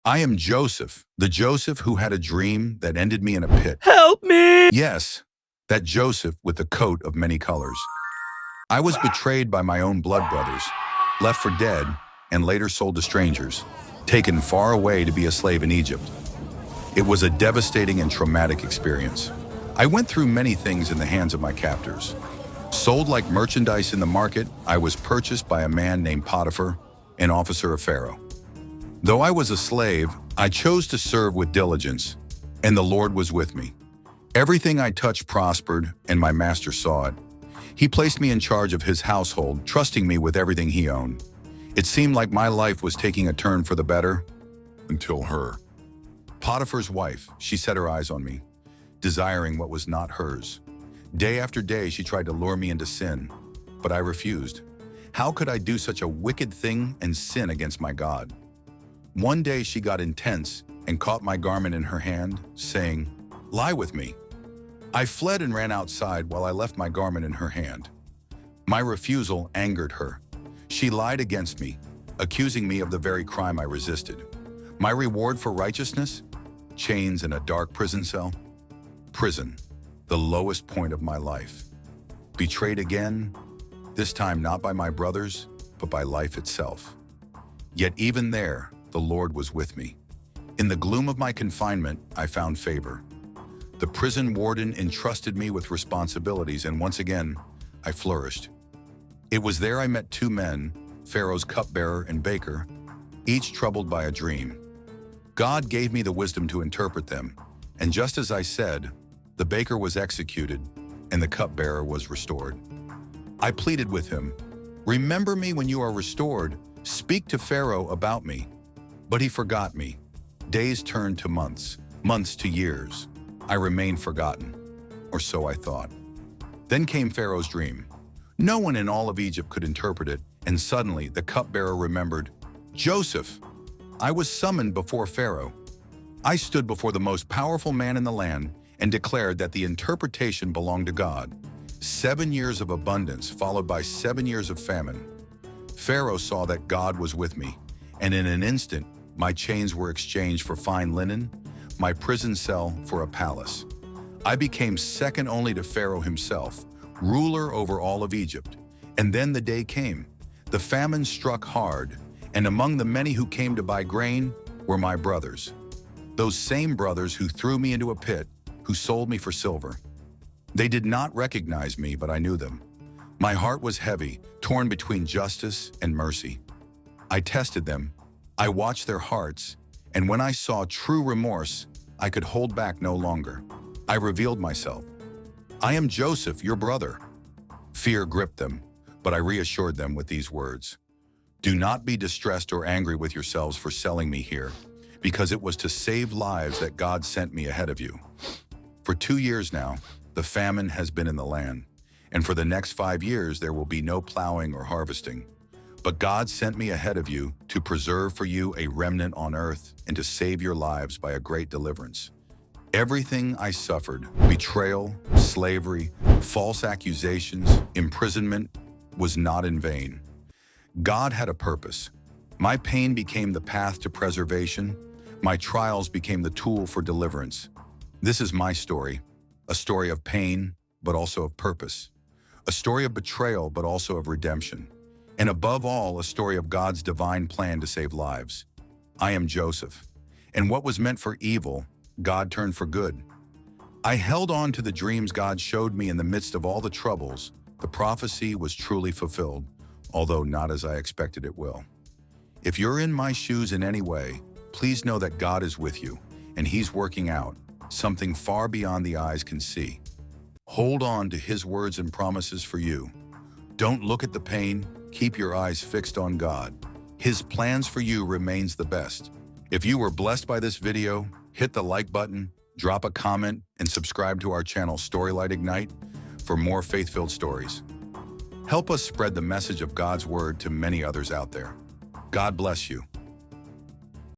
I am Joseph, the Joseph who had a dream that ended me in a pit. Help me! Yes, that Joseph with the coat of many colors. I was betrayed by my own blood brothers, left for dead, and later sold to strangers, taken far away to be a slave in Egypt. It was a devastating and traumatic experience. I went through many things in the hands of my captors. Sold like merchandise in the market, I was purchased by a man named Potiphar, an officer of Pharaoh. Though I was a slave, I chose to serve with diligence, and the Lord was with me. Everything I touched prospered, and my master saw it. He placed me in charge of his household, trusting me with everything he owned. It seemed like my life was taking a turn for the better, until her. Potiphar's wife, she set her eyes on me, desiring what was not hers. Day after day, she tried to lure me into sin, but I refused. How could I do such a wicked thing and sin against my God? One day she got intense and caught my garment in her hand, saying, "Lie with me." I fled and ran outside while I left my garment in her hand. My refusal angered her. She lied against me, accusing me of the very crime I resisted. My reward for righteousness? Chains in a dark prison cell? Prison, the lowest point of my life. Betrayed again, this time not by my brothers, but by life itself. Yet even there, the Lord was with me. In the gloom of my confinement, I found favor. The prison warden entrusted me with responsibilities, and once again, I flourished. It was there I met two men, Pharaoh's cupbearer and baker, each troubled by a dream. God gave me the wisdom to interpret them, and just as I said, the baker was executed and the cupbearer was restored. I pleaded with him, "Remember me when you are restored, speak to Pharaoh about me." But he forgot me. Days turned to months, months to years. I remained forgotten, or so I thought. Then came Pharaoh's dream. No one in all of Egypt could interpret it, and suddenly the cupbearer remembered, "Joseph." I was summoned before Pharaoh. I stood before the most powerful man in the land and declared that the interpretation belonged to God. 7 years of abundance followed by 7 years of famine. Pharaoh saw that God was with me, and in an instant, my chains were exchanged for fine linen, my prison cell for a palace. I became second only to Pharaoh himself, ruler over all of Egypt. And then the day came. The famine struck hard, and among the many who came to buy grain were my brothers. Those same brothers who threw me into a pit, who sold me for silver. They did not recognize me, but I knew them. My heart was heavy, torn between justice and mercy. I tested them. I watched their hearts, and when I saw true remorse, I could hold back no longer. I revealed myself. "I am Joseph, your brother." Fear gripped them, but I reassured them with these words. "Do not be distressed or angry with yourselves for selling me here, because it was to save lives that God sent me ahead of you. For 2 years now, the famine has been in the land, and for the next 5 years there will be no plowing or harvesting. But God sent me ahead of you to preserve for you a remnant on earth and to save your lives by a great deliverance. Everything I suffered, betrayal, slavery, false accusations, imprisonment, was not in vain. God had a purpose. My pain became the path to preservation. My trials became the tool for deliverance. This is my story, a story of pain, but also of purpose. A story of betrayal, but also of redemption. And above all, a story of God's divine plan to save lives. I am Joseph, and what was meant for evil, God turned for good. I held on to the dreams God showed me in the midst of all the troubles. The prophecy was truly fulfilled, although not as I expected it will. If you're in my shoes in any way, please know that God is with you, and He's working out something far beyond the eyes can see. Hold on to His words and promises for you. Don't look at the pain. Keep your eyes fixed on God. His plans for you remains the best. If you were blessed by this video, hit the like button, drop a comment, and subscribe to our channel StoryLight-Ignite for more faith-filled stories. Help us spread the message of God's word to many others out there. God bless you.